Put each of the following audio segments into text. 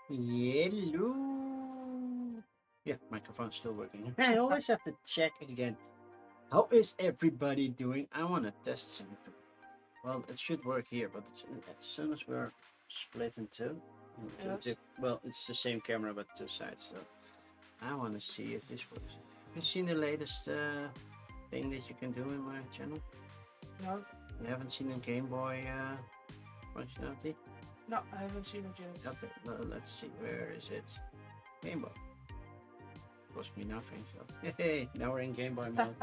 Hello. Yeah, microphone's still working. I always have to check again. How is everybody doing? I want to test something. Well, it should work here, but as soon as we're split in two, Yes. well, it's the same camera but two sides. So I want to see if this works. Have you seen the latest thing that you can do in my channel? No, You haven't seen the Game Boy functionality? no, I haven't seen it yet. Okay, well, let's see. Where is it? Game Boy. Cost me nothing, so hey, now we're in Game Boy mode.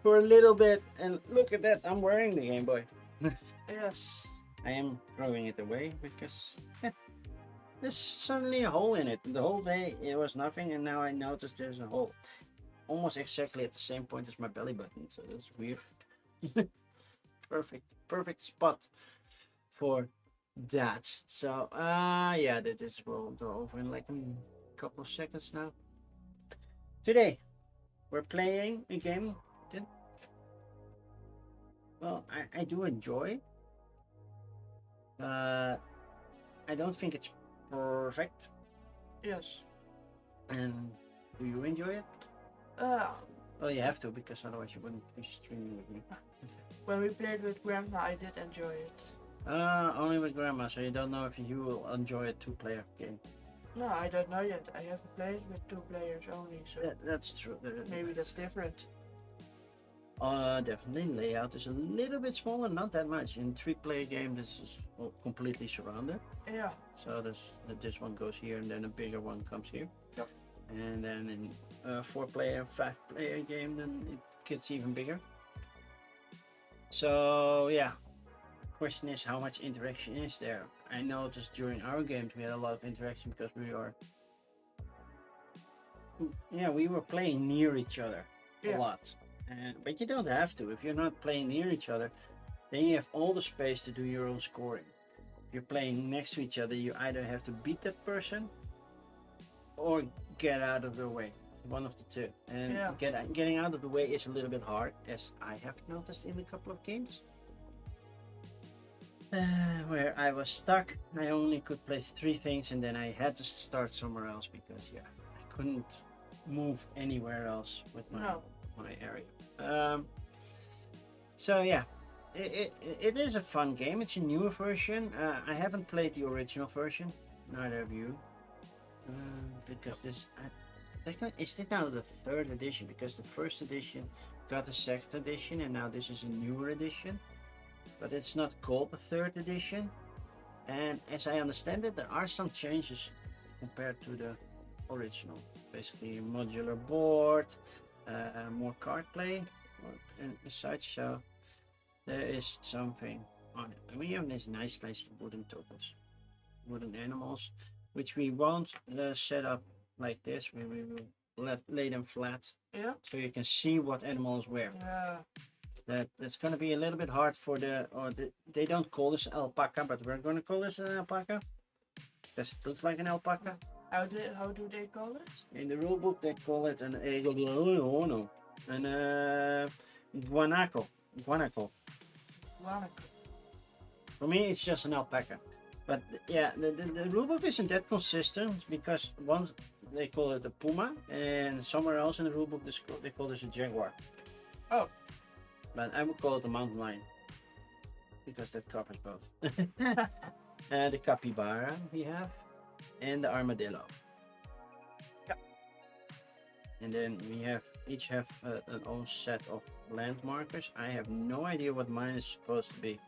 For a little bit, and look at that, I'm wearing the Game Boy. Yes. I am throwing it away because there's suddenly a hole in it. The whole day it was nothing, and now I notice there's a hole. Almost exactly at the same point as my belly button, so that's weird. Perfect spot for that. So yeah, this will go over in like a couple of seconds now. Today we're playing a game that, well, I do enjoy. I don't think it's perfect. Yes. And do you enjoy it? Uh, Well, you have to, because otherwise you wouldn't be streaming with me. when we played with Grandma, I did enjoy it. Only with grandma, so you don't know if you will enjoy a two-player game. No, I don't know yet. I haven't played with 2 players only, so That's true. maybe that's different. Definitely. Layout is a little bit smaller, not that much. In 3-player game, this is completely surrounded. Yeah. So this one goes here, and then a bigger one comes here. Yep. And then in a 4-player, 5-player game, then it gets even bigger. So yeah, question is how much interaction is there? I noticed during our games we had a lot of interaction because we were playing near each other a lot. But you don't have to. If you're not playing near each other, then you have all the space to do your own scoring. If you're playing next to each other, you either have to beat that person or get out of their way. One of the two. And getting out of the way is a little bit hard, as I have noticed in a couple of games. Where I was stuck. I only could place 3 things, and then I had to start somewhere else because I couldn't move anywhere else with my area. So yeah, it is a fun game. It's a newer version. I haven't played the original version. Neither have you. Because is it now the 3rd edition? Because the 1st edition got a 2nd edition, and now this is a newer edition. But it's not called the 3rd edition. And as I understand it, there are some changes compared to the original. Basically, a modular board, more card play, and such. So there is something on it. And we have this nice wooden tokens, wooden animals, which we won't set up like this. We will lay them flat, so you can see what animals where. That's going to be a little bit hard for they don't call this alpaca, but we're going to call this an alpaca because it looks like an alpaca. How do they call it? In the rulebook they call it an guanaco. For me it's just an alpaca. But yeah, the rulebook isn't that consistent, because once they call it a puma, and somewhere else in the rulebook they call this a jaguar. Oh. But I would call it a mountain lion, because that covers both. The capybara we have, and the armadillo. Yeah. And then we each have an own set of landmarkers. I have no idea what mine is supposed to be.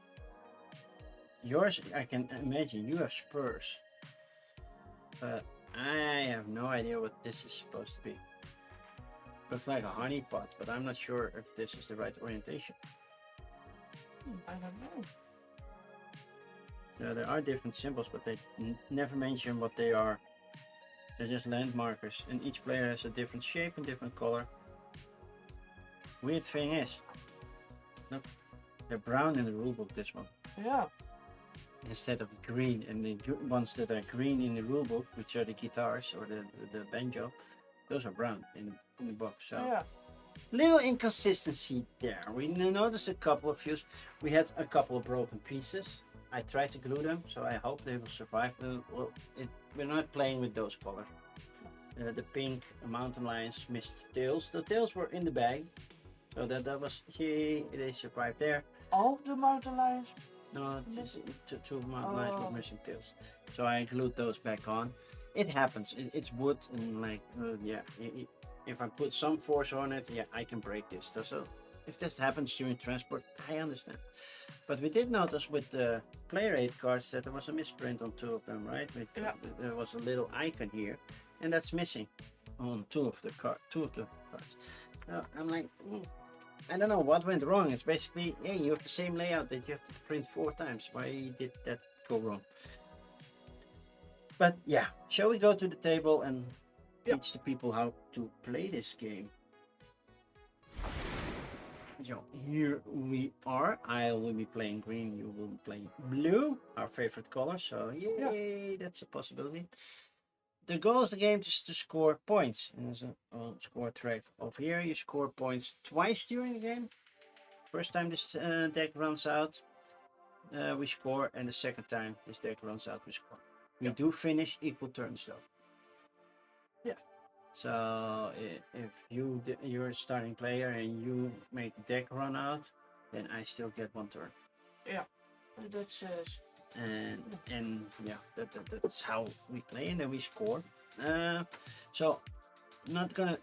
Yours, I can imagine you have spurs, but I have no idea what this is supposed to be. Looks like a honey pot, but I'm not sure if this is the right orientation. I don't know. So there are different symbols, but they never mention what they are. They're just landmarkers, and each player has a different shape and different color. Weird thing is, look, they're brown in the rulebook, this one. Yeah. Instead of green, and the ones that are green in the rulebook, which are the guitars or the banjo, those are brown in the box. So little inconsistency there. We noticed a couple of views. We had a couple of broken pieces. I try to glue them, so I hope they will survive. We're not playing with those colors. The pink mountain lions missed tails. The tails were in the bag, so that was here. They survived there. All of the mountain lions? No, two mountain lions were missing tails. So I glued those back on. It happens. It's wood, and like if I put some force on it, yeah, I can break this. So if this happens during transport, I understand. But we did notice with the player aid cards that there was a misprint on two of them, right? There was a little icon here, and that's missing on two of the cards. I'm like, I don't know what went wrong. It's basically, hey, you have the same layout that you have to print 4 times. Why did that go wrong? But yeah, shall we go to the table and teach the people how to play this game? So here we are. I will be playing green, you will be playing blue, our favorite color. So yay, that's a possibility. The goal of the game is to score points. And there's a score track over here. You score points twice during the game. First time this deck runs out, we score, and the second time this deck runs out, we score. We do finish equal turns though. Yeah. So if you're a starting player and you make the deck run out, then I still get 1 turn. Yeah, that's and yeah, that's how we play, and then we score. So I'm not gonna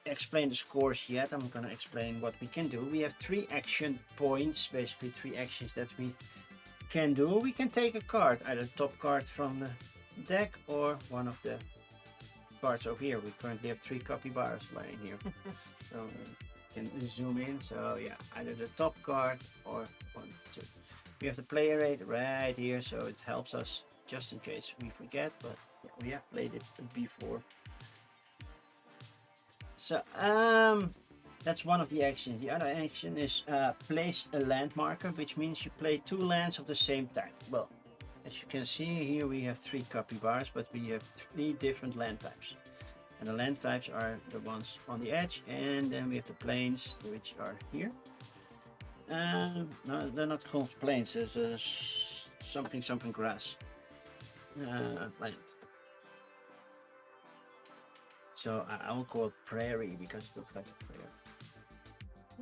explain the scores yet. I'm gonna explain what we can do. We have 3 action points, basically 3 actions that we can do. We can take a card, either top card from the deck or one of the cards over here. We currently have 3 capybaras lying here. So we can zoom in. So yeah, either the top card or one of the 2. We have the player aid right here, so it helps us just in case we forget, but yeah, we have played it before. So that's one of the actions. The other action is place a land marker, which means you play 2 lands of the same type. Well, as you can see here, we have 3 capybaras, but we have 3 different land types. And the land types are the ones on the edge, and then we have the plains, which are here. No, they're not called plains. There's something grass land. So I will call it prairie because it looks like a prairie.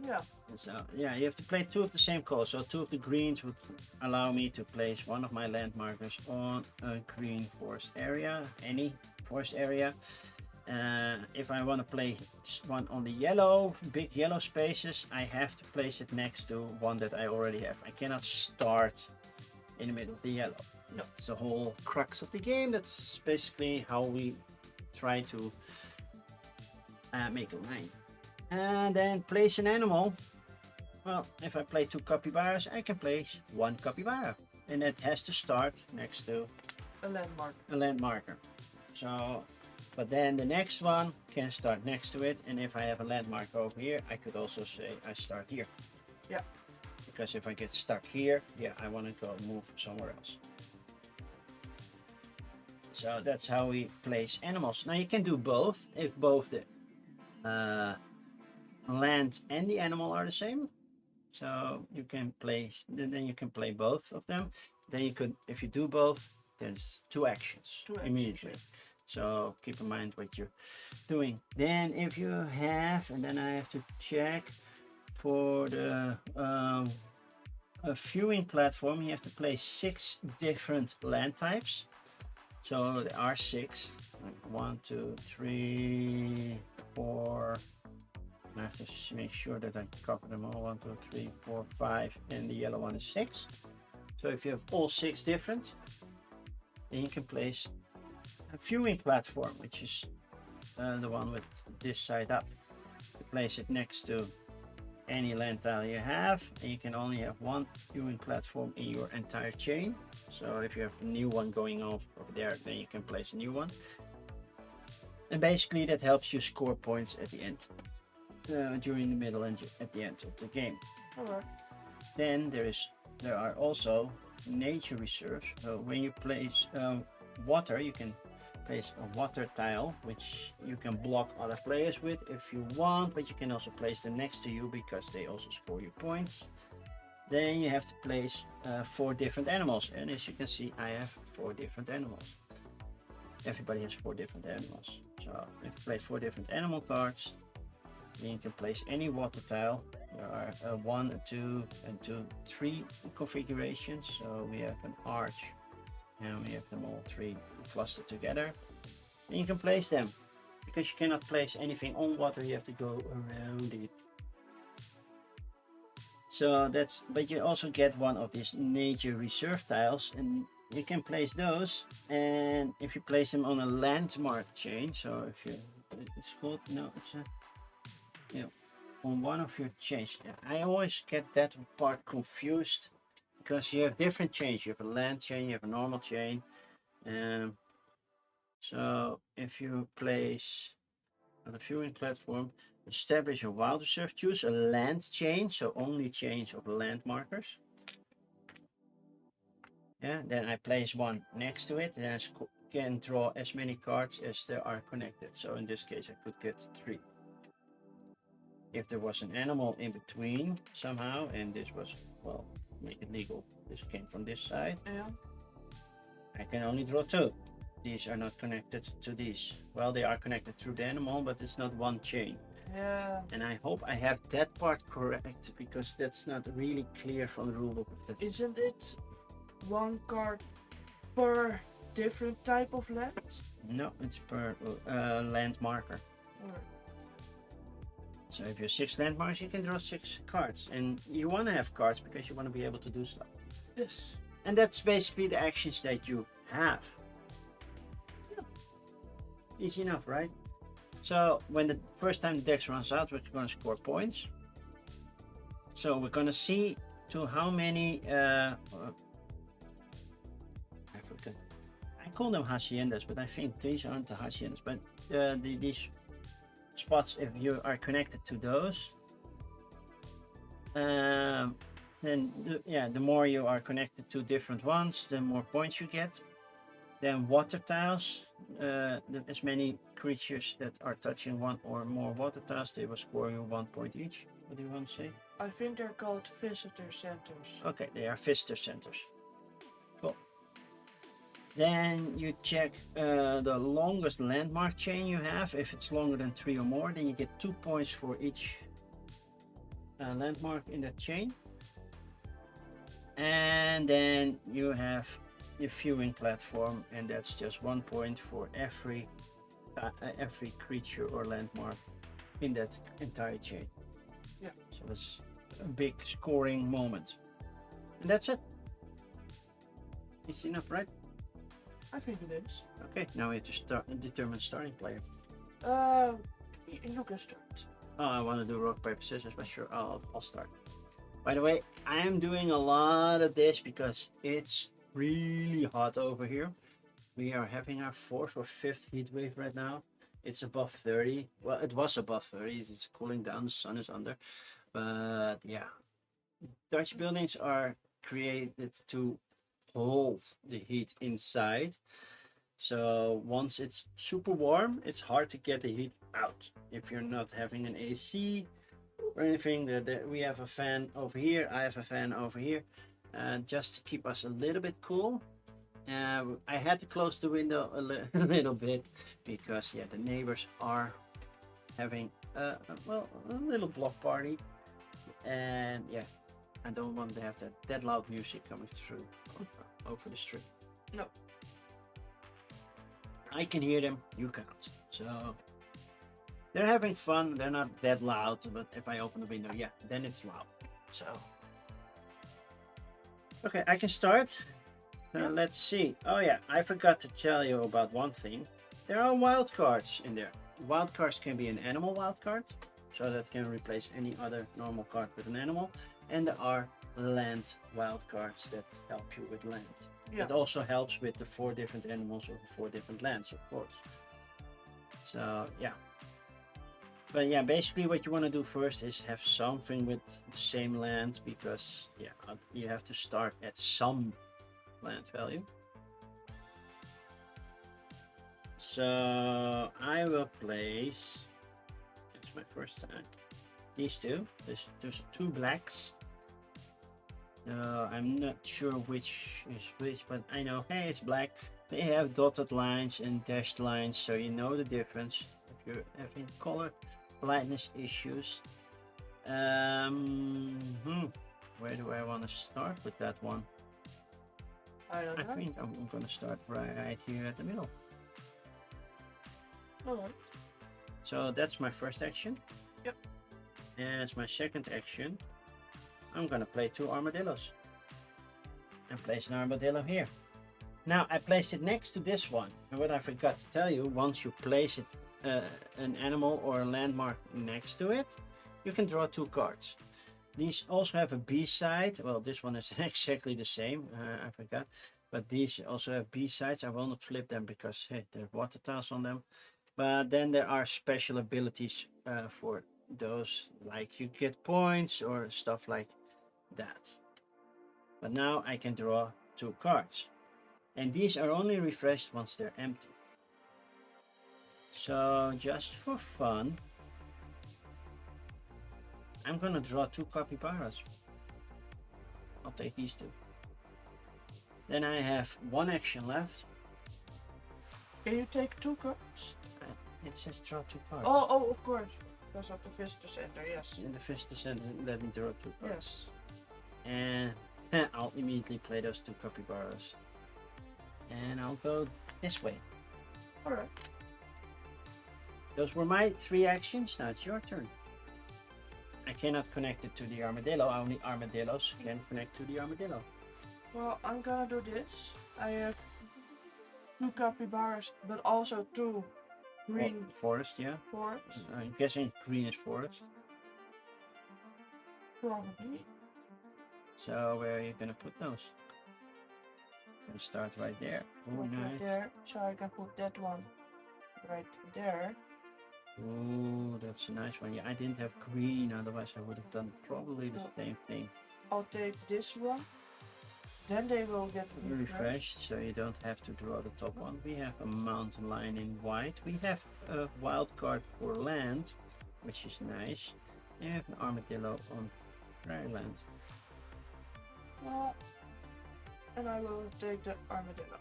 Yeah. And so yeah, you have to play 2 of the same color. So 2 of the greens would allow me to place one of my land markers on a green forest area, any forest area. If I want to play one on the yellow, big yellow spaces, I have to place it next to one that I already have. I cannot start in the middle of the yellow. No, it's the whole crux of the game. That's basically how we try to make a line. And then place an animal. Well, if I play 2 capybaras, I can place 1 capybara, and it has to start next to a landmark. A land marker. So, but then the next one can start next to it, and if I have a landmark over here, I could also say I start here. Yeah. Because if I get stuck here, yeah, I want to go move somewhere else. So that's how we place animals. Now you can do both if both the land and the animal are the same. So you can place, then you can play both of them. Then you could, if you do both, there's 2 actions immediately. So keep in mind what you're doing. Then if you have, and then I have to check for the a viewing platform, you have to play 6 different land types. So there are 6, like 1, 2, 3, 4. I have to make sure that I cover them all. 1, 2, 3, 4, 5, and the yellow one is 6. So if you have all 6 different, then you can place a viewing platform, which is the one with this side up. You place it next to any land tile you have, and you can only have 1 viewing platform in your entire chain. So if you have a new one going over there, then you can place a new one. And basically that helps you score points at the end, during the middle and at the end of the game. Alright. Then there are also nature reserves. So when you place water, you can place a water tile, which you can block other players with if you want, but you can also place them next to you because they also score you points. Then you have to place 4 different animals, and as you can see, I have 4 different animals. Everybody has 4 different animals. So if you place 4 different animal cards, then you can place any water tile. There are 1, a 2, and 2, 3 configurations. So we have an arch, and we have them all 3 clustered together. Then you can place them. Because you cannot place anything on water, you have to go around it. So that's, but you also get one of these nature reserve tiles, and you can place those, and if you place them on a landmark chain, so if you, it's called, no, it's a, you know, on one of your chains. I always get that part confused because you have different chains. You have a land chain, you have a normal chain. So if you place on the viewing platform, establish a wild reserve, choose a land chain, so only chains of land markers. Yeah, then I place one next to it, and I can draw as many cards as there are connected. So in this case, I could get 3. If there was an animal in between somehow, and this was, well, make it legal, this came from this side, Yeah. I can only draw 2. These are not connected to these. Well, they are connected through the animal, but it's not one chain. Yeah. And I hope I have that part correct, because that's not really clear from the rulebook. Isn't it 1 card per different type of land? No, it's per land marker. Or... So if you have 6 landmarks, you can draw 6 cards, and you want to have cards because you want to be able to do stuff. Yes. And that's basically the actions that you have. Yeah. Easy enough, right? So when the first time the dex runs out, we're going to score points. So we're going to see to how many I forget. I call them haciendas, but I think these aren't the haciendas. But these spots, if you are connected to those, then the more you are connected to different ones, the more points you get. Then water tiles, as many creatures that are touching 1 or more water tiles, they will score you 1 point each. What do you want to say? I think they're called visitor centers. Okay, they are visitor centers. Cool. Then you check the longest landmark chain you have. If it's longer than 3 or more, then you get 2 points for each landmark in that chain. And then you have your viewing platform, and that's just 1 point for every creature or landmark in that entire chain. Yeah. So that's a big scoring moment, and that's it. Easy enough, right? I think it is. Okay, now we have to determine starting player. You can start. Oh, I want to do rock paper scissors, but sure, I'll start. By the way, I am doing a lot of this because it's really hot over here. We are having our 4th or 5th heat wave right now. It's above 30. Well, it was above 30. It's cooling down. The sun is under. But yeah, Dutch buildings are created to hold the heat inside. So once it's super warm, it's hard to get the heat out. If you're not having an AC or anything, we have a fan over here. I have a fan over here. Just to keep us a little bit cool. I had to close the window a little bit because the neighbors are having a little block party, and I don't want to have that loud music coming through over the street. No. I can hear them, you can't. So they're having fun. They're not that loud, but if I open the window, then it's loud. So okay, I can start. Let's see. Oh yeah, I forgot to tell you about one thing. There are wild cards in there. Wild cards can be an animal wild card, so that can replace any other normal card with an animal. And there are land wild cards that help you with land. It also helps with the 4 different animals or 4 different lands, of course. So but basically what you want to do first is have something with the same land, because you have to start at some land value. So I will place, it's my first time, these two. There's 2 blacks, I'm not sure which is which, but I know, hey, it's black. They have dotted lines and dashed lines, so you know the difference if you're having color blindness issues. Where do I want to start with that one? I don't know. I think I'm gonna start right here at the middle. Alright. So that's my first action. Yep. As my second action, I'm gonna play 2 armadillos. And place an armadillo here. Now I placed it next to this one. And what I forgot to tell you, once you place it, an animal or a landmark next to it, you can draw 2 cards. These also have a B side. Well, this one is exactly the same. I forgot. But these also have B sides. I will not flip them because hey, there are water tiles on them. But then there are special abilities for those, like you get points or stuff like that. But now I can draw 2 cards. And these are only refreshed once they're empty. So just for fun, I'm gonna draw 2 capybaras. I'll take these 2. Then I have 1 action left. Can you take 2 cards? It says draw 2 cards. Oh, of course. Because of the visitor center, yes. In the visitor center, let me draw 2 cards. Yes. And I'll immediately play those 2 capybaras. And I'll go this way. Alright. Those were my 3 actions. Now it's your turn. I cannot connect it to the armadillo. Only armadillos can connect to the armadillo. Well, I'm gonna do this. I have 2 capybaras, but also 2 green forest, yeah. forests. I'm guessing green is forest. Probably. So where are you gonna put those? Gonna start right there. Oh, Right nice. there. So I can put that one right there. Oh, that's a nice one. Yeah, I didn't have green, otherwise I would have done probably the same thing. I'll take this one. Then they will get Refreshed, so you don't have to draw the top one. We have a mountain lion in white. We have a wild card for land, which is nice. And we have an armadillo on prairie land. Well, and I will take the armadillo.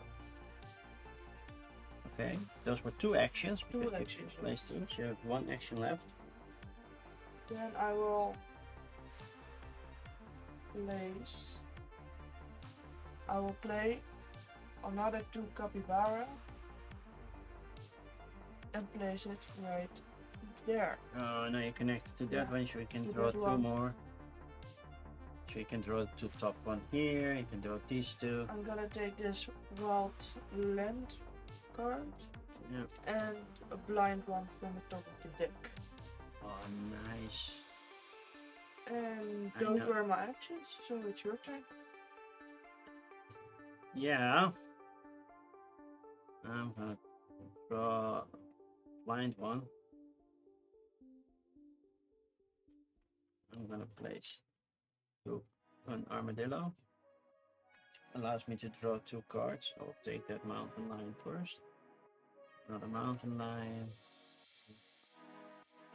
Okay, those were 2 actions. 2 because you actions. placed them, so you have 1 action left. Then I will place. I will play another 2 capybara and place it right there. Oh, now you connected to that Yeah, one, so you can to draw that 2 one. more. So you can draw 2 top one here, you can draw these 2. I'm gonna take this wild land card Yeah. and a blind one from the top of the deck. Oh, nice. And I those know. were my actions, so it's your turn. Yeah. I'm gonna draw a blind one. I'm gonna place an armadillo. Allows me to draw 2 cards. I'll take that mountain lion first. Another mountain lion.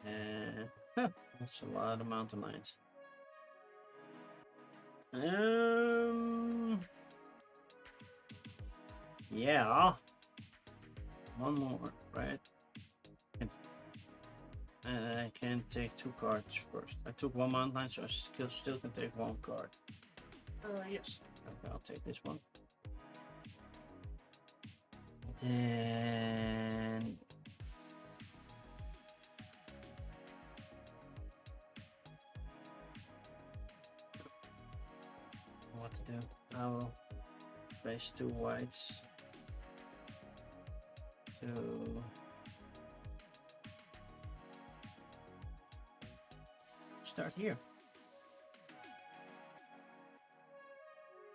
And that's a lot of mountain lions. Yeah. 1 more, right? And I can take 2 cards first. I took 1 mountain lion, so I still can take 1 card. Yes. Okay, I'll take this one. Then what to do? I will place 2 whites to start here.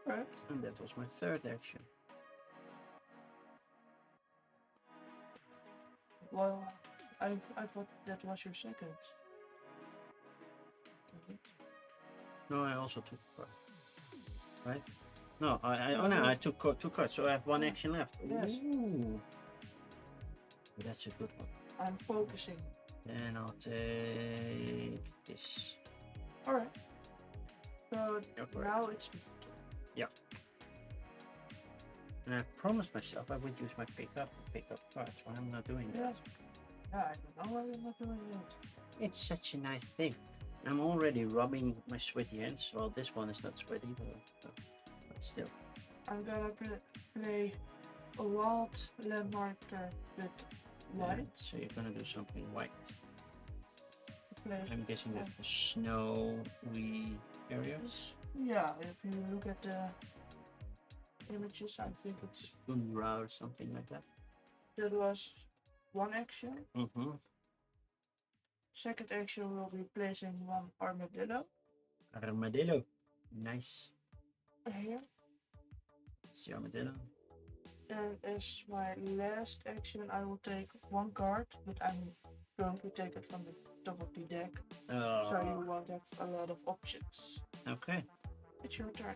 Right. And that was my 3rd action. Well, I thought that was your second. No, I also took a card. Right? No, I took 2 cards, so I have 1 Yeah. action left. Yes. Ooh. That's a good one. I'm focusing. Then I'll take this. Alright. So Go for it. now it's And I promised myself I would use my pickup to pick up cards when I'm not doing that. yeah, I don't know why you're not doing it. It's such a nice thing. I'm already rubbing my sweaty hands. Well, this one is not sweaty, but still. I'm gonna play a wild landmarker with white. So you're gonna do something white. Place I'm guessing that's the snowy areas. Yeah, if you look at the images, I think it's Tundra or something like that. that was one action. Mm-hmm. Second action will be placing one armadillo Armadillo. Nice. here. It's the armadillo. And as my last action, I will take one card, but I'm going to take it from the top of the deck, so you won't have a lot of options. Okay. It's your turn.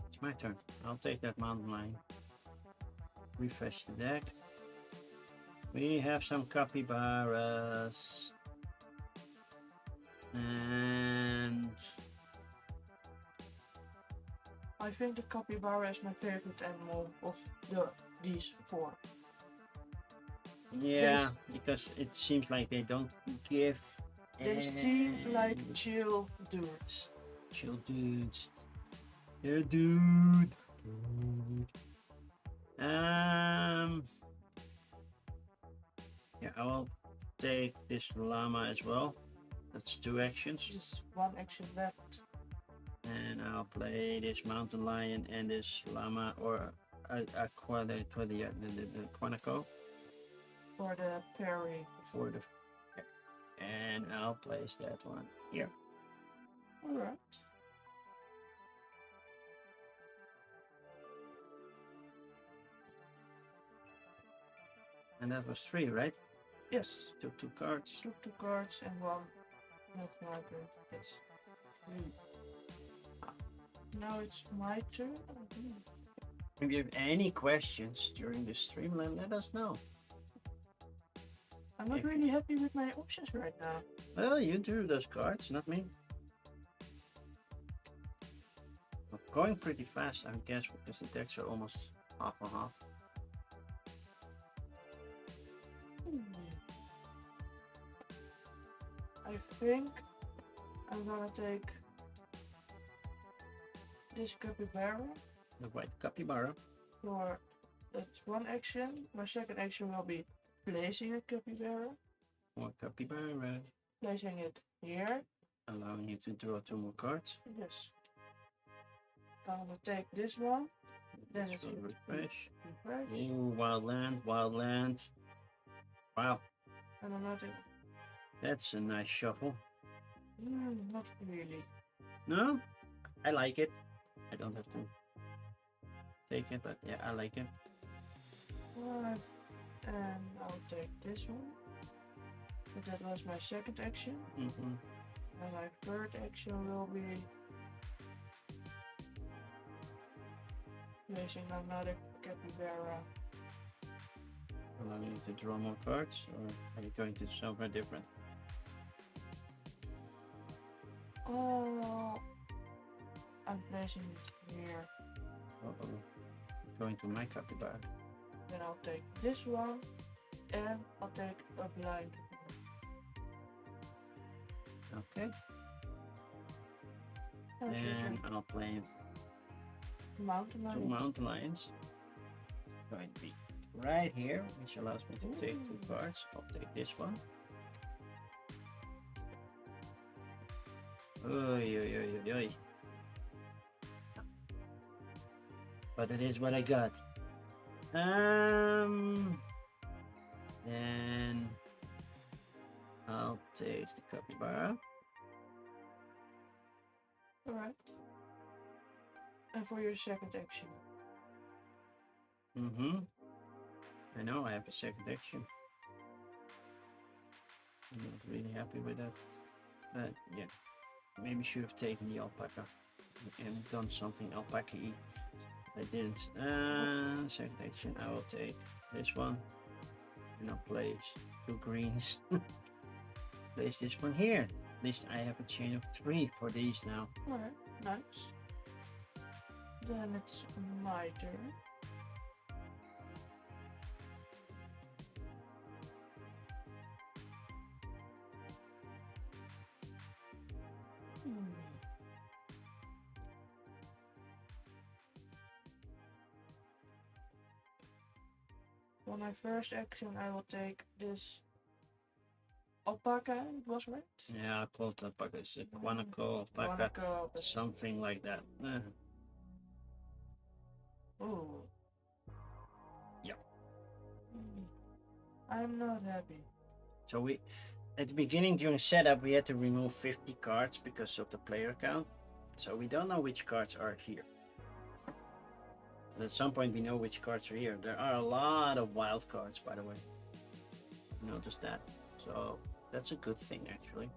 It's my turn. I'll take that mountain lion. Refresh the deck. We have some capybaras. And I think the capybara is my favorite animal of these four. yeah, because it seems like they don't give. They seem like chill dudes. Chill dudes. They're dude. Yeah, I will take this llama as well. That's two actions. Just one action left. And I'll play this mountain lion and this llama or the Quantico For the parry. for the. And I'll place that one here. Alright. And that was 3, right? Yes. Took 2 cards. Took 2 cards and one not marker. That's 3. Now it's my turn. If you have any questions during the stream, let us know. I'm not really happy with my options right now. Well, you drew those cards, not me. I'm going pretty fast, I guess, because the decks are almost half and half. I think I'm gonna take this capybara. The white capybara. For that's one action. My second action will be placing a capybara. More capybara. Placing it here. Allowing you to draw 2 more cards. Yes. I'm gonna take this one. Then This it's will refresh. refresh. Ooh, wildland, wildland. Wow, And another. that's a nice shuffle. Not really. No? I like it. I don't have to take it, but yeah, I like it. 5. And I'll take this one. But that was my second action. Mm-hmm. And my third action will be placing another capybara. Allowing you to draw more cards, or are you going to somewhere different? Oh, I'm placing it here. Uh-oh. Going to my capybara. Then I'll take this one, and I'll take a blind. Okay. That's your And turn. I'll play Mountain 2 lion. mountain lions. It's going to be right here, which allows me to take 2 cards. I'll take this one. Oy, oy, oy, oy, oy. But it is what I got. Then I'll take the capybara. Alright. And for your second action. Mm-hmm. I know I have a second action. I'm not really happy with that. But yeah. Maybe should have taken the alpaca and done something alpaca-y. I didn't. Second action, I will take this one. And I'll place 2 greens. Place this one here. At least I have a chain of 3 for these now. Alright. Nice. Then it's my turn. For my first action, I will take this alpaca. It was right. Yeah, I called alpaca. It's a guanaco alpaca, something like that. Oh. Yeah. I'm not happy. So we, at the beginning during setup, we had to remove 50 cards because of the player count. So we don't know which cards are here. But at some point we know which cards are here. There are a lot of wild cards, by the way. Notice that. So that's a good thing, actually.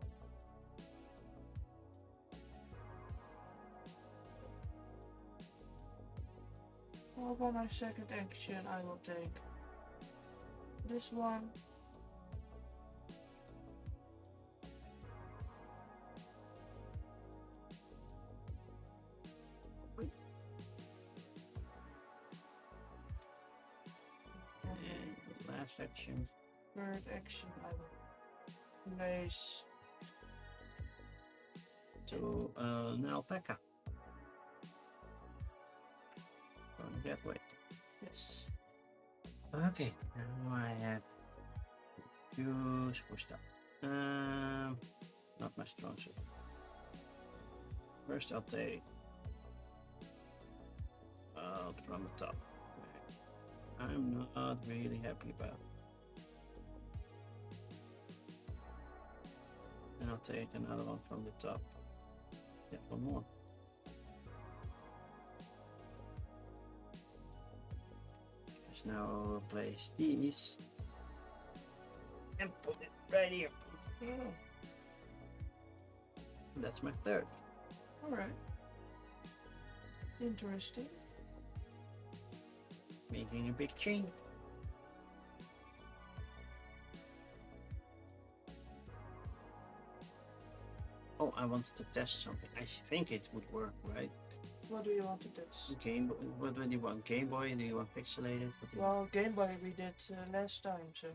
Well, for my second action, I will take this one. And last action. Third action, I will place to an alpaca. Going that way. Yes. Okay, now I have use push down. Not my strong suit. First I'll take from the top. I'm not really happy about. And I'll take another one from the top. Get one more. Because now I'll replace these and put it right here. That's my third. Alright. Interesting. Making a big change. Oh, I wanted to test something. I think it would work, right? What do you want to test? Game. What do you want? Game Boy? Do you want pixelated? Well, Game Boy we did last time, so.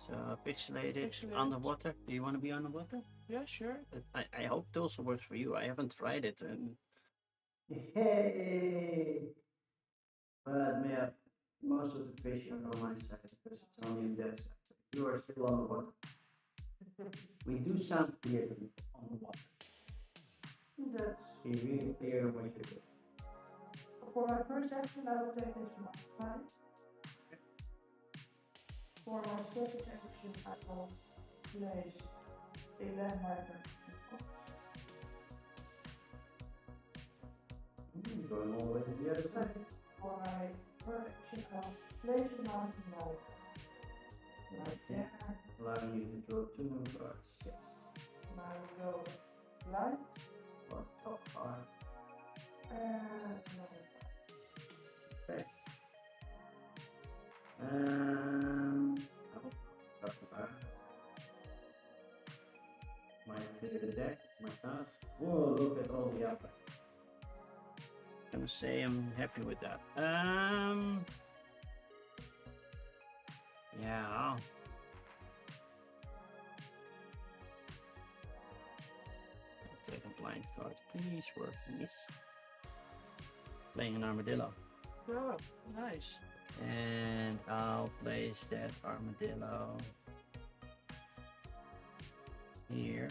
So pixelated, underwater. Do you want to be underwater? Yeah, sure. I hope it also works for you. I haven't tried it. And... Hey! But yeah, most of the fish are on my side because it's only on that side. You are still underwater. We do sound clear on the water. That's really clear what you do. For my first action, I will take this one. Right? For my second action, I will place a landmarker. Going all the way to the other side. For my third action, I will place a mountain light. Right there. Allowing you to draw 2 more cards. Yes. Now I will go light. Or top card. And another. Okay. Might clear the deck, might not. Whoa, look at all the alpha. I'm gonna say I'm happy with that. Yeah. I'll take a blind card. Please work. Yes. Playing an armadillo. Oh, nice. And I'll place that armadillo here,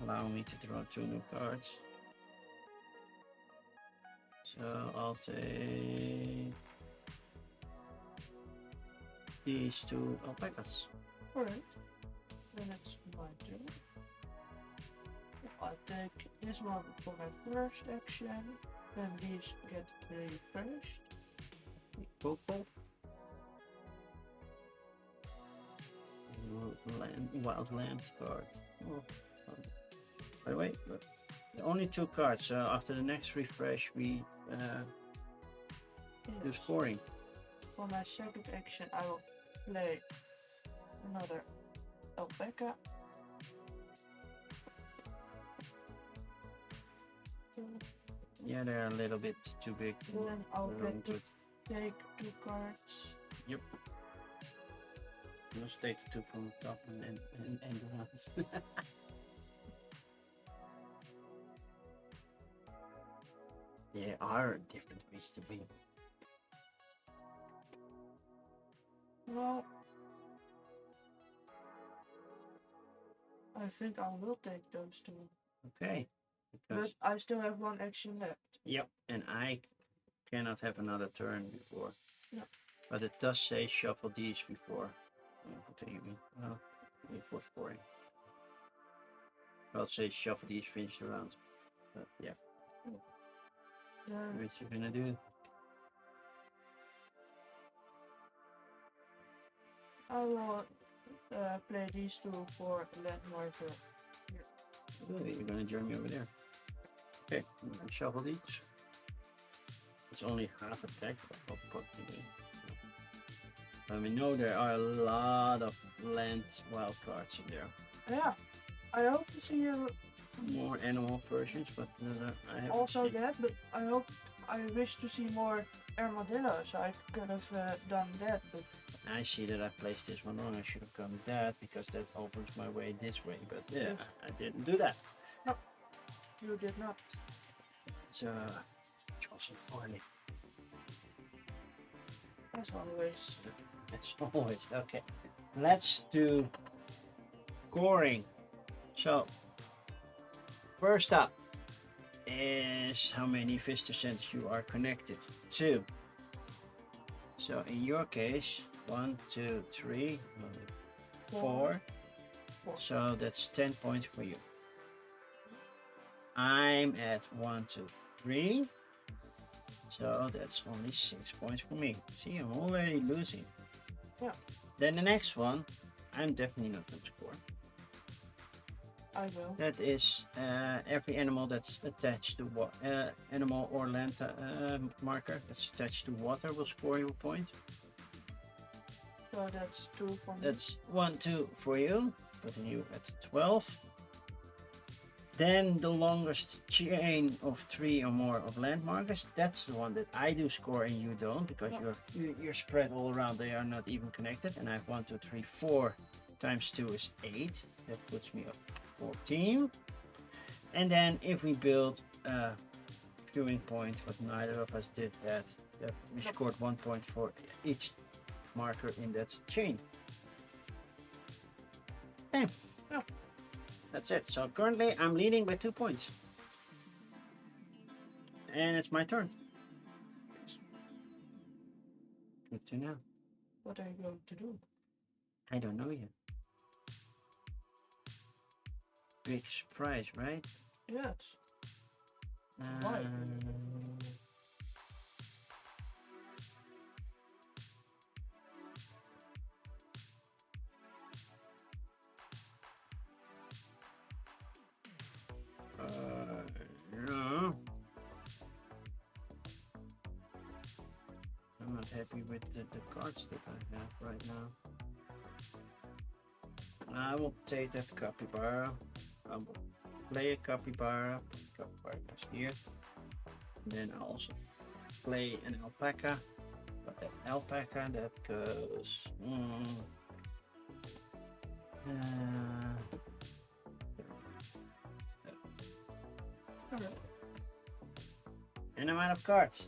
allowing me to draw 2 new cards. So I'll take these 2 alpacas. Alright, then it's my turn. I'll take this one for my first action, then these get refreshed. Vocal. Wild land card. Oh, by the way, only 2 cards. So after the next refresh, we do scoring. For my second action, I will play another alpaca. Yeah, they're a little bit too big. Then I'll get to take 2 cards. Yep. Let's take the 2 from the top and the ones. There are different ways to win. Well, I think I will take those 2. Okay. But I still have 1 action left. Yep, and I cannot have another turn before. No. But it does say shuffle these before continuing. Well, before scoring. Well, it says shuffle these, finish the round. But yeah. What you gonna do? I will play these 2 for landmarker. Ooh, you're gonna join me over there. Okay, shuffle these. It's only half attack, but I'll put it in. We know there are a lot of land wild cards in there. Yeah, I hope to see more animal versions, but I haven't also seen. that. But I wish to see more armadillos. I could have done that, but I see that I placed this one wrong. I should have gone with that because that opens my way this way. But yeah, yes. I didn't do that. No, you did not. So, Johnson poorly. As always. As always. Okay, let's do scoring. So, first up is how many visitor centers you are connected to. So in your case, 1, 2, 3, 4. So that's 10 points for you. I'm at 1, 2, 3. So that's only 6 points for me. See, I'm already losing. Yeah. Then the next one, I'm definitely not going to score. I will. That is every animal that's attached to animal or land marker that's attached to water will score you a point. So that's 2 for me. That's 1, 2 for you, putting you at 12. Then the longest chain of 3 or more of land markers, that's the one that I do score and you don't, because you're spread all around. They are not even connected. And I have 1, 2, 3, 4 times 2 is 8. That puts me up 14. And then if we build a viewing point, but neither of us did that we scored 1 point for each marker in that chain. Okay. Yeah. That's it. So currently I'm leading by 2 points. And it's my turn. Good to know. What are you going to do? I don't know yet. Big surprise, right? Yes. Why? No. I'm not happy with the cards that I have right now. I will take that capybara. I will play a capybara. Capybara goes here. And then I'll also play an alpaca. But that alpaca that goes. And I'm out of cards.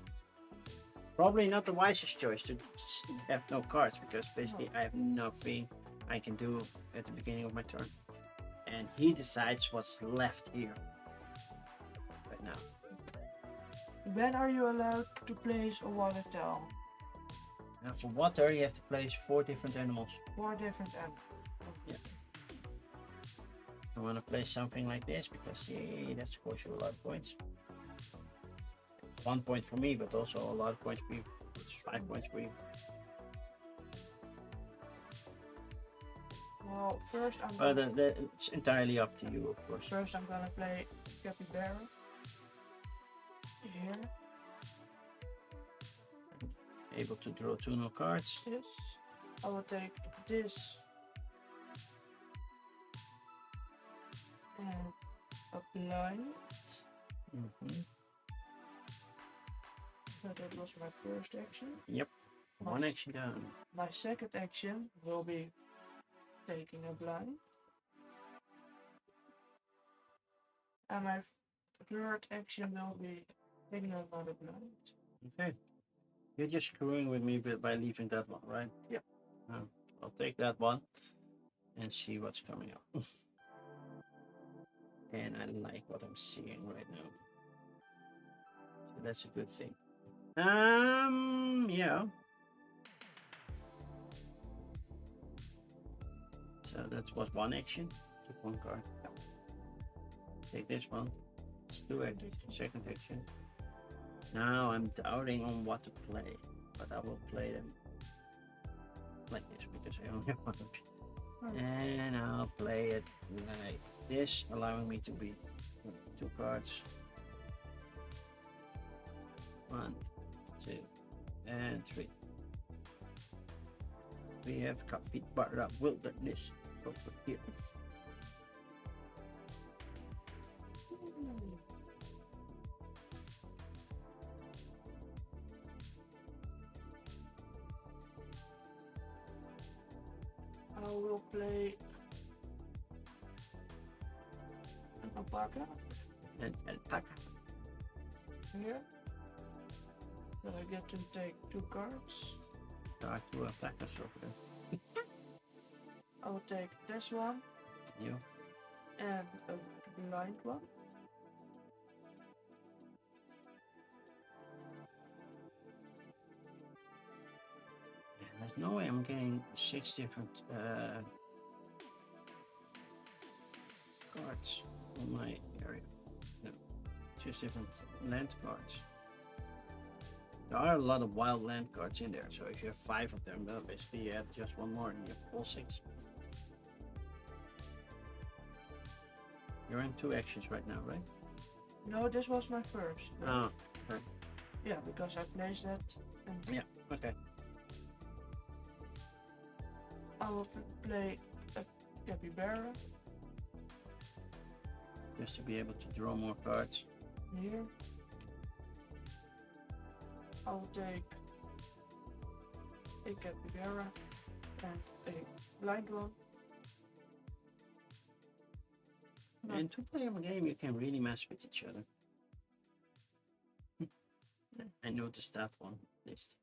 Probably not the wisest choice to have no cards, because basically I have nothing I can do at the beginning of my turn. And he decides what's left here right now. When are you allowed to place a water tower? Now for water you have to place 4 different animals. 4 different animals. Yeah. I want to play something like this because that scores you a lot of points. 1 point for me, but also a lot of points for you. It's 5 points for you. Well, first I'm But it's entirely up to you, of course. First I'm gonna play capybara. Here. Able to draw 2 no cards. Yes. I will take this and a blind. So that was my first action. Yep. One action done. My second action will be taking a blind. And my third action will be taking another blind. Okay. You're just screwing with me by leaving that one, right? Yep. I'll take that one and see what's coming up. And I like what I'm seeing right now. So that's a good thing. Yeah. So that was one action. Took one card. Take this one. It's two actions. Second action. Now I'm doubting on what to play, but I will play them like this because I only have one. And I'll play it like this, allowing me to be two cards. 1, 2, and 3. We have Capybara Wilderness over here. I will play an alpaca. An alpaca. Here. So I get to take 2 cards. There are 2 alpacas over there. I will take this one. You. And a blind one. There's no way I'm getting 6 different cards in my area. No, 6 different land cards. There are a lot of wild land cards in there, so if you have 5 of them, well, basically you add just one more and you have all 6. You're in 2 actions right now, right? No, this was my first. Oh, okay. Yeah, because I placed that. And Yeah, okay. I will play a capybara. Just to be able to draw more cards. Here. I will take a capybara and a blind one. And to play a game, you can really mess with each other. I noticed that one at least.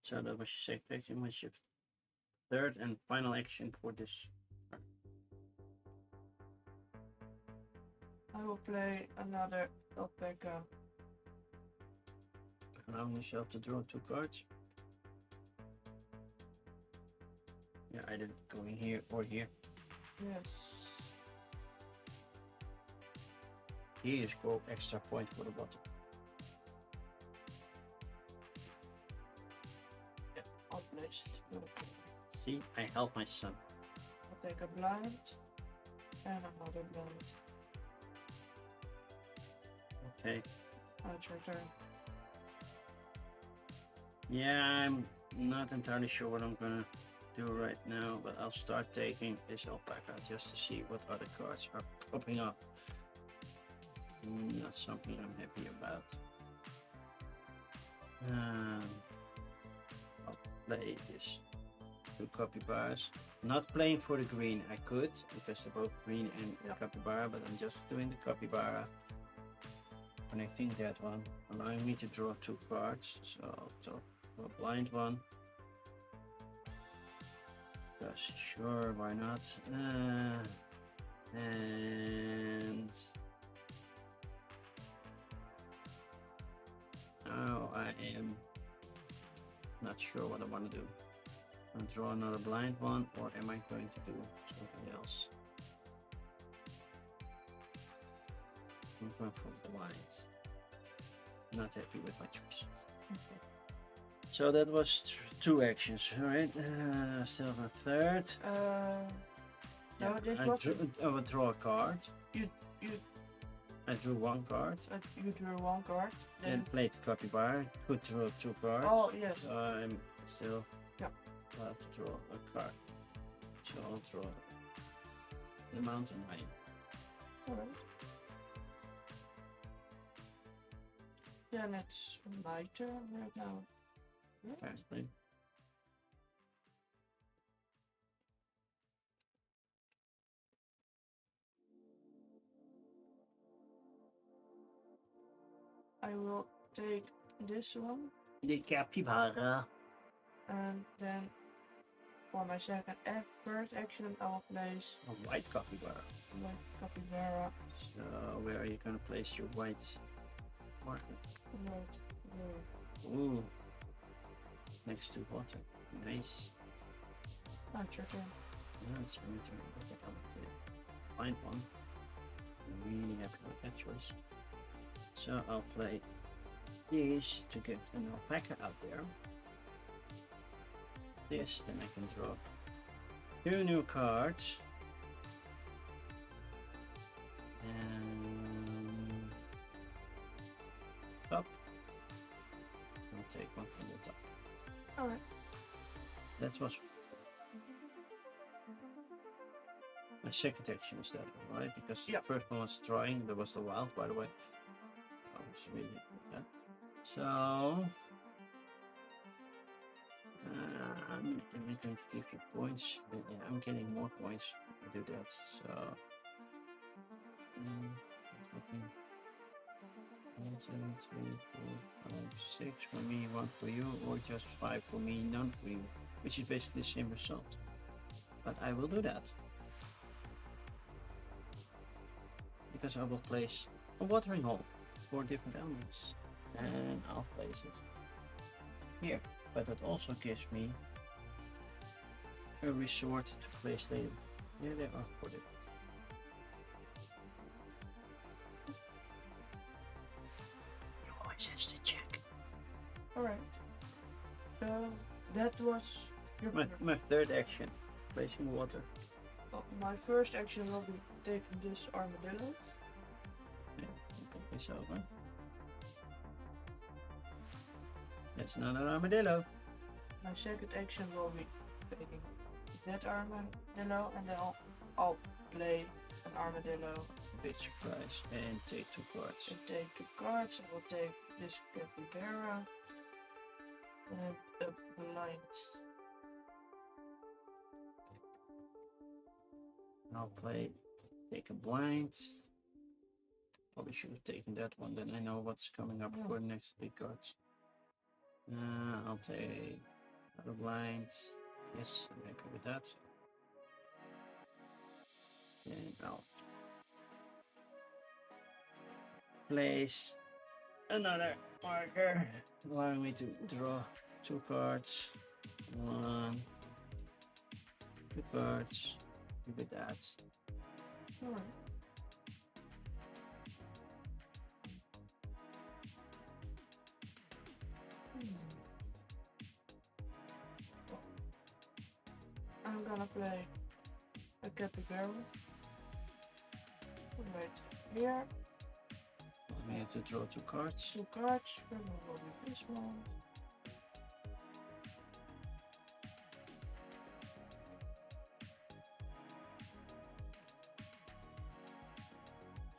So that was your second action, was your third and final action for this. I will play another alpaca. Allowing yourself to draw 2 cards. Yeah, either going here or here. Yes. Here go extra point for the bottom. Yeah, I'll place it. See, I help my son. I'll take a blind and another blind. Okay. It's your turn. Yeah, I'm not entirely sure what I'm gonna do right now, but I'll start taking this alpaca just to see what other cards are popping up. Not something I'm happy about. I'll play this 2 capybaras. Not playing for the green. I could because they're both green and capybara, but I'm just doing the capybara. Connecting that one, allowing me to draw 2 cards. So I'll draw a blind one. Because sure, why not? And now I am not sure what I want to do. I'll draw another blind one, or am I going to do something else? Move on from the blinds. Not happy with my choice. Okay. So that was 2 actions, right? Still a third. No, this was I would draw a card. you. I drew 1 card. You drew 1 card. Then played capybara. Could draw 2 cards. Oh yes. So I'm still allowed to draw a card. So I'll draw the mountain line. Alright. Then it's my turn right now. Right? Apparently. I will take this one. The capybara. And then for my second bird action, I will place A white capybara. white capybara. So where are you gonna place your white marker? Right there. Ooh. Next to water. Nice. That's your turn. Yes, we need to look at how to find one. I'm really happy with that choice. So I'll play these to get an alpaca out there. This, then I can draw 2 new cards. And top. I'll take one from the top. Alright. That was my second action is that one, right? Because the first one was drawing, there was the wild, by the way. I was really good at that. So I'm going to give you points. Yeah, I'm getting more points to do that. So 1, 2, 3, 4, 5, 6 for me, 1 for you, or just 5 for me, none for you, which is basically the same result. But I will do that. Because I will place a watering hole for different elements. And I'll place it here. But that also gives me a resort to place later. Yeah, they are for it. You always has to check. Alright. So that was your my third action, placing water. well, my first action will be taking this armadillo. Yeah, put this over. That's not an armadillo. My second action will be taking that armadillo, and then I'll play an armadillo. Big surprise. And take 2 cards. And take 2 cards. I will take this capybara and a blind. I'll take a blind. Probably should have taken that one, then I know what's coming up for the next big cards. I'll take another blind. Yes, I'm happy with that. And I'll place another marker, allowing me to draw 2 cards. 1, 2 cards. Look at that. Alright. I'm gonna play a capybara right here. We have to draw 2 cards. 2 cards. Then will be this one.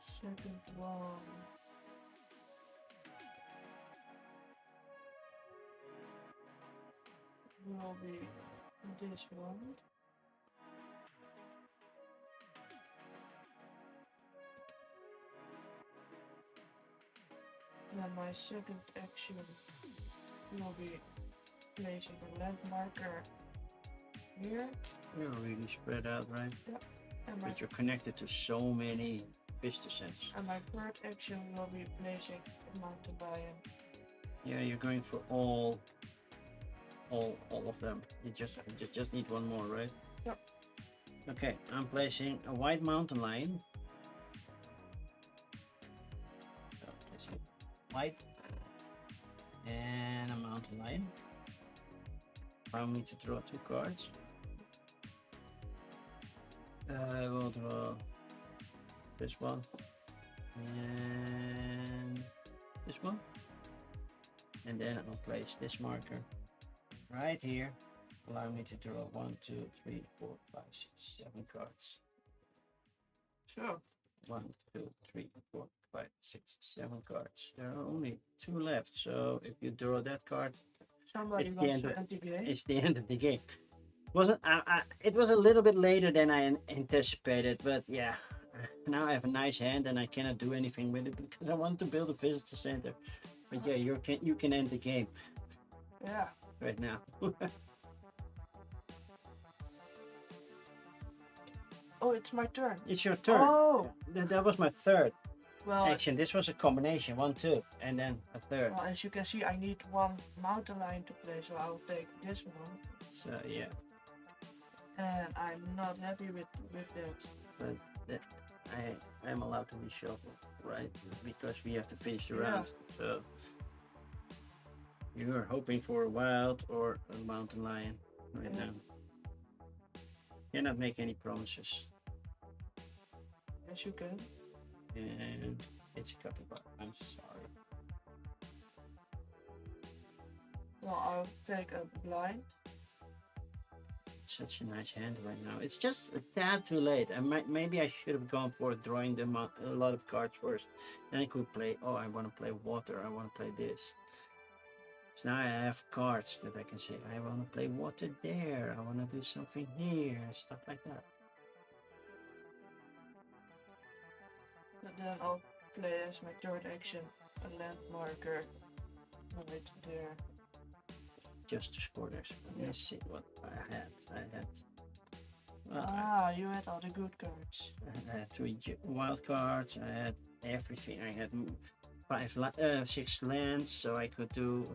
Second one. Will be this one. Then my second action will be placing a land marker here. You're really spread out, right? Yep. And But you're connected to so many visitor centers. And my third action will be placing a mountain lion. Yeah, you're going for all of them. You just need one more, right? Yep. Okay, I'm placing a white mountain lion. So placing white and a mountain lion. Allow me to draw 2 cards. I will draw this one and this one, and then I'll place this marker right here, allow me to draw 1, 2, 3, 4, 5, 6, 7 cards. Sure. 1, 2, 3, 4, 5, 6, 7 cards. There are only 2 left. So if you draw that card, Somebody it's the wants end to of end the game. it's the end of the game. It was a little bit later than I anticipated, but yeah. Now I have a nice hand and I cannot do anything with it because I want to build a visitor center. But yeah, you can end the game. Yeah. Right now. Oh, it's my turn. It's your turn. Oh. That was my third Well, action. This was a combination, 1, 2, and then a third. well, as you can see, I need one mountain lion to play, so I'll take this one. So yeah. And I'm not happy with that. But I am allowed to reshuffle, right? Because we have to finish the round. So you are hoping for a wild or a mountain lion right now. Cannot make any promises. Yes, you can. And it's a capybara. I'm sorry. Well, I'll take a blind. Such a nice hand right now. It's just a tad too late. Maybe I should have gone for drawing them a lot of cards first. Then I could play, oh, I want to play water. I want to play this. So now I have cards that I can say, I want to play water there. I want to do something here. Stuff like that. And then I'll play as my third action a land marker right there. Just to score this. Let me see what I had. Well, you had all the good cards. I had 3 wild cards. I had everything. I had 6 lands, so I could do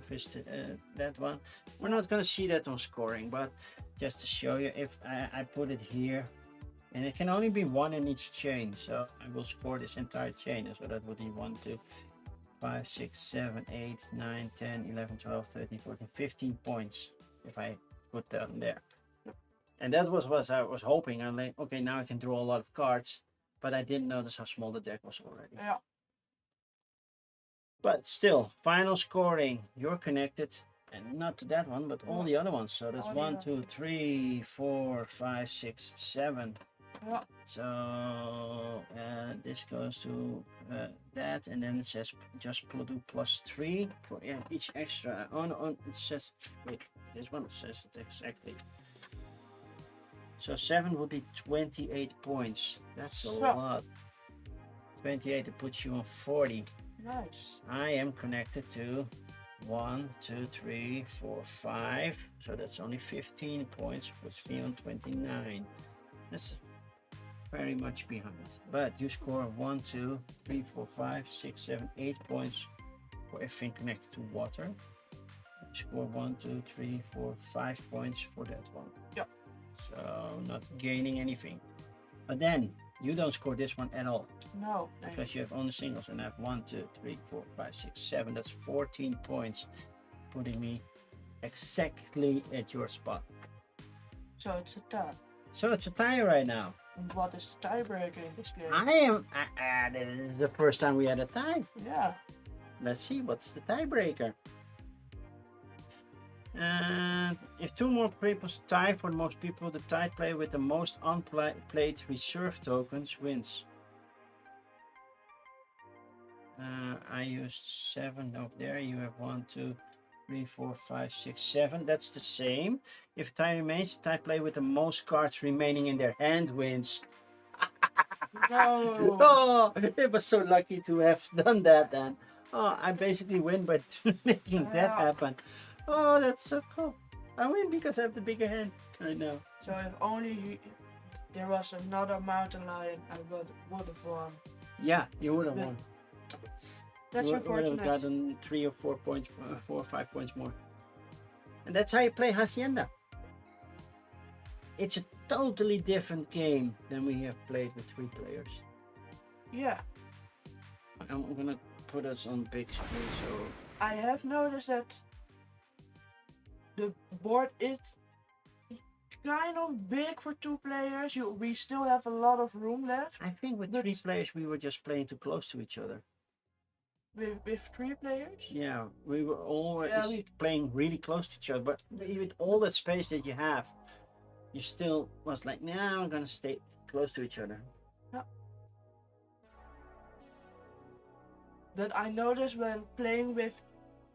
that one. We're not gonna see that on scoring, but just to show you, if I put it here, and it can only be 1 in each chain, so I will score this entire chain. So that would be 1, 2, 5, 6, 7, 8, 9, 10, 11, 12, 13, 14, 15 points if I put that in there. And that was what I was hoping. I'm like, okay, now I can draw a lot of cards, but I didn't notice how small the deck was already. Yeah. But still, final scoring, you're connected, and not to that one, but all the other ones. So that's 1, 2, 3, 4, 5, 6, 7. Yeah. So this goes to that, and then it says just do +3 for each extra. On it says, wait, this one says it exactly. So 7 would be 28 points. That's a lot. 28, it puts you on 40. Nice. I am connected to 1, 2, 3, 4, 5. So that's only 15 points, puts me on 29. That's very much behind. But you score 1, 2, 3, 4, 5, 6, 7, 8 points for everything connected to water. You score 1, 2, 3, 4, 5 points for that one. Yep. So not gaining anything. But then you don't score this one at all. No. Because you have only singles, and I have 1, 2, 3, 4, 5, 6, 7. That's 14 points, putting me exactly at your spot. So it's a tie. So it's a tie right now. And what is the tiebreaker in this game? This is the first time we had a tie. Yeah. Let's see, what's the tiebreaker? And if 2 more people tie, for most people, the tied player with the most unplayed reserve tokens wins. I used 7 over there. You have 1, 2, 3, 4, 5, 6, 7. That's the same. If a tie remains, the tie player with the most cards remaining in their hand wins. No. Oh, it was so lucky to have done that then. Oh, I basically win by making that happen. Oh, that's so cool. I win because I have the bigger hand right now. So if only there was another mountain lion, I would have won. Yeah, you would have won. That's unfortunate. You would have gotten 3 or 4 points, 4 or 5 points more. And that's how you play Hacienda. It's a totally different game than we have played with 3 players. Yeah. I'm gonna put us on big screen so... I have noticed that the board is kind of big for 2 players. We still have a lot of room left. I think with 3 players we were just playing too close to each other. With 3 players? Yeah, we were always playing really close to each other, but with all the space that you have, you still was like, nah, I'm gonna stay close to each other. Yeah. But I noticed when playing with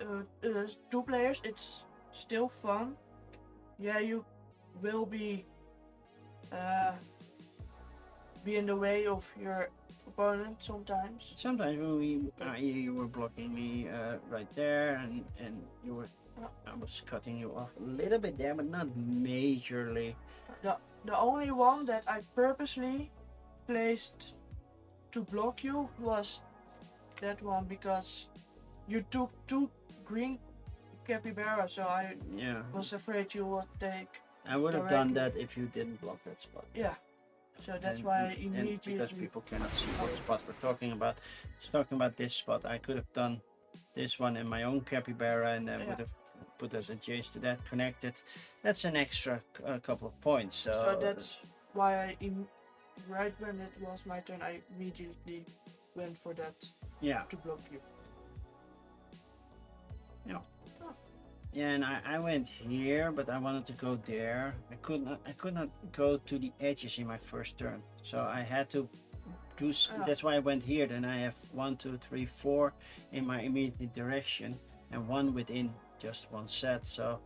2 players, it's still fun. Yeah, you will be in the way of your opponent sometimes. Sometimes when you were blocking me right there, and you were, I was cutting you off a little bit there, but not majorly. The only one that I purposely placed to block you was that one, because you took 2 green capybara, so I was afraid you would take. I would have done that if you didn't block that spot. Yeah. So that's why I immediately. And because people cannot see what spot we're talking about. It's talking about this spot. I could have done this one in my own capybara, and then would have put us adjacent to that, connected. That's an extra couple of points. So that's why right when it was my turn, I immediately went for that. Yeah. To block you. Yeah. Oh. Yeah, and I went here, but I wanted to go there. I could not go to the edges in my first turn, so I had to do. That's why I went here. Then I have 1, 2, 3, 4 in my immediate direction, and 1 within just 1 set, so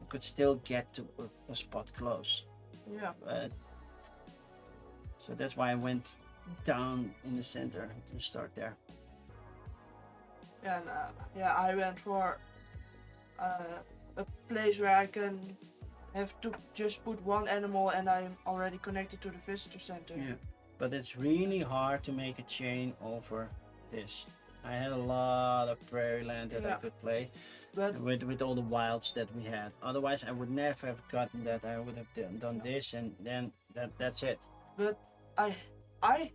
I could still get to a spot close. Yeah. But so that's why I went down in the center to start there. And I went for a place where I can have to just put 1 animal and I'm already connected to the visitor center. Yeah, but it's really hard to make a chain over this. I had a lot of prairie land that I could play, but with all the wilds that we had. Otherwise, I would never have gotten that. I would have done this, and then that's it. But I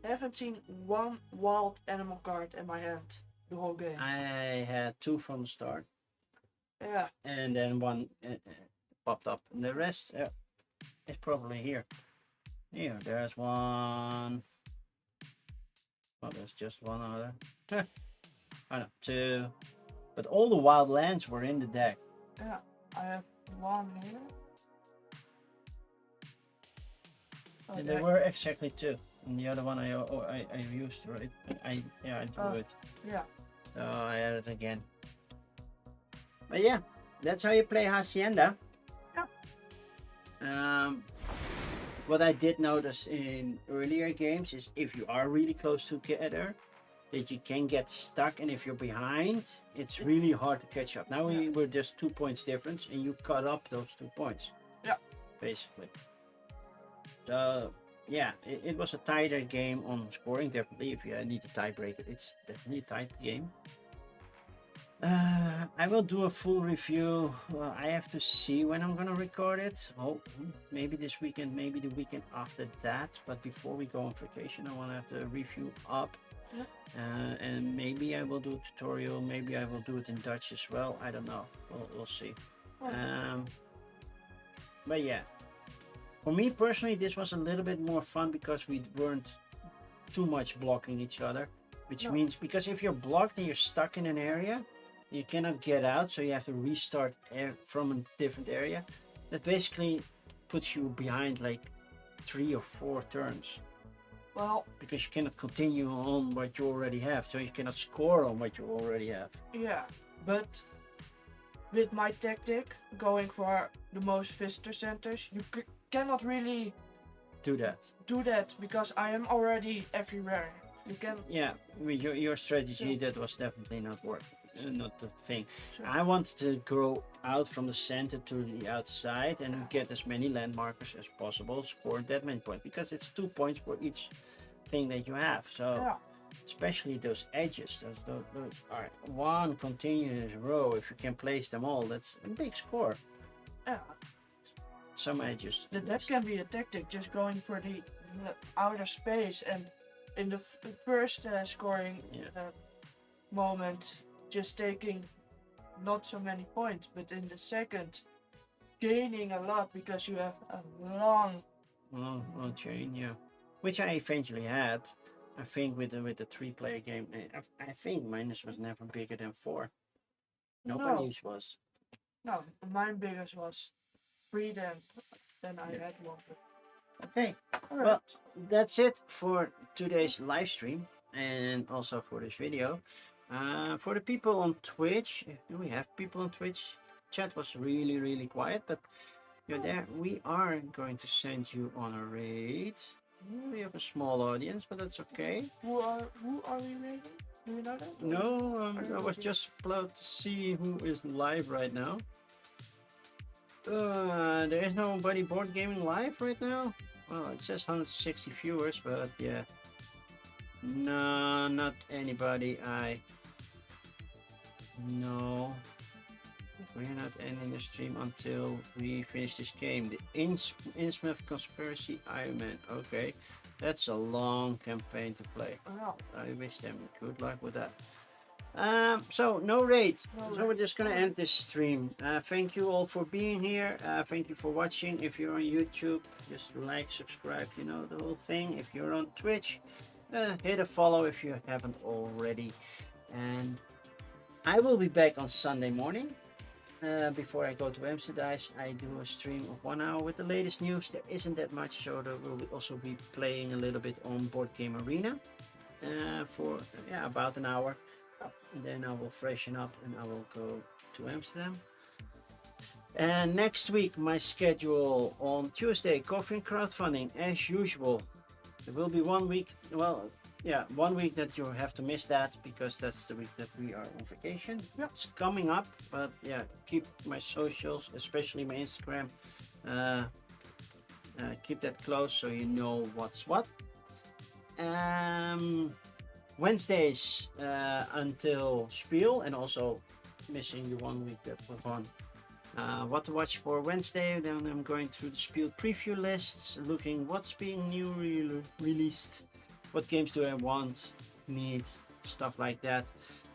haven't seen 1 wild animal card in my hand the whole game. I had 2 from the start. Yeah. And then 1 popped up. And the rest is probably here. Here, there's 1. Well, there's just 1 other. I know, 2. But all the wild lands were in the deck. Yeah, I have 1 here. And there were exactly 2. And the other one I used, right? I drew it. Yeah. So I added it again. But yeah, that's how you play Hacienda. Yeah. What I did notice in earlier games is if you are really close together, that you can get stuck, and if you're behind, it's really hard to catch up. Now we were just 2 points difference, and you cut up those 2 points. Yeah. Basically. So yeah, it was a tighter game on scoring. Definitely, if you need a tiebreaker, it's definitely a tight game. I will do a full review. I have to see when I'm gonna record it. Oh, maybe this weekend, maybe the weekend after that. But before we go on vacation, I want to have the review up. Yeah. And maybe I will do a tutorial. Maybe I will do it in Dutch as well. I don't know. We'll see. Okay. But yeah, for me personally, this was a little bit more fun because we weren't too much blocking each other. Which means, because if you're blocked and you're stuck in an area, you cannot get out, so you have to restart from a different area. That basically puts you behind like 3 or 4 turns. Well, because you cannot continue on what you already have, so you cannot score on what you already have. Yeah, but with my tactic, going for the most visitor centers, you cannot really do that because I am already everywhere. You can. Yeah, with your strategy, that was definitely not working. Not the thing. Sure. I wanted to grow out from the center to the outside and get as many landmarkers as possible, score that many points, because it's 2 points for each thing that you have. So especially those edges, those are 1 continuous row. If you can place them all, that's a big score. Yeah. Some edges. That can be a tactic, just going for the outer space, and in the first scoring moment, just taking not so many points, but in the second, gaining a lot because you have a long chain, which I eventually had. I think with the 3-player game, I think mine was never bigger than 4. Nobody's was. No, my biggest was 3. Then I had 1. Okay, well, that's it for today's live stream and also for this video. For the people on Twitch, do we have people on Twitch? Chat was really quiet, but you're there. We are going to send you on a raid. We have a small audience, but that's okay. Who are we raiding? Do you know that? No, I was just about to see who is live right now. There is nobody board gaming live right now. Well, it says 160 viewers, but yeah. No, not anybody. No. We're not ending the stream until we finish this game. The Innsmouth Conspiracy Iron Man. Okay. That's a long campaign to play. Oh. I wish them good luck with that. So no raid. So we're just gonna end this stream. Thank you all for being here. Thank you for watching. If you're on YouTube, just like, subscribe, you know the whole thing. If you're on Twitch, hit a follow if you haven't already. And I will be back on Sunday morning. Before I go to Amsterdam, I do a stream of 1 hour with the latest news. There isn't that much, so there will also be playing a little bit on Board Game Arena for about an hour. And then I will freshen up and I will go to Amsterdam. And next week, my schedule on Tuesday, coffee and crowdfunding as usual. There will be 1 week, 1 week that you have to miss that because that's the week that we are on vacation. Yep. It's coming up, but yeah, keep my socials, especially my Instagram, keep that close so you know what's what. Wednesdays until Spiel, and also missing the 1 week that we're on. What to watch for Wednesday, then I'm going through the Spiel preview lists, looking what's being new released, what games do I want, need, stuff like that.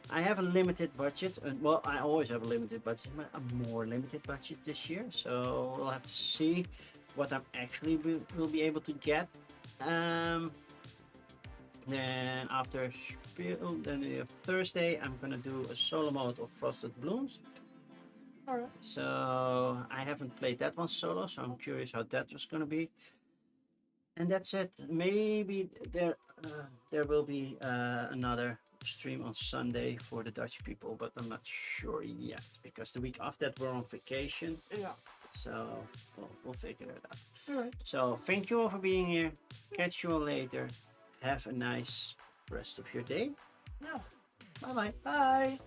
I have a limited budget, and well, I always have a limited budget, but a more limited budget this year, so we'll have to see what I'm actually will be able to get. Then after Spiel, then we have Thursday, I'm gonna do a solo mode of Frosted Blooms. Alright. So I haven't played that one solo, so I'm curious how that was gonna be. And that's it. Maybe there will be another stream on Sunday for the Dutch people, but I'm not sure yet because the week after that we're on vacation. Yeah. So we'll figure it out. Alright. So thank you all for being here. Catch you all later. Have a nice rest of your day. Yeah. Bye bye. Bye.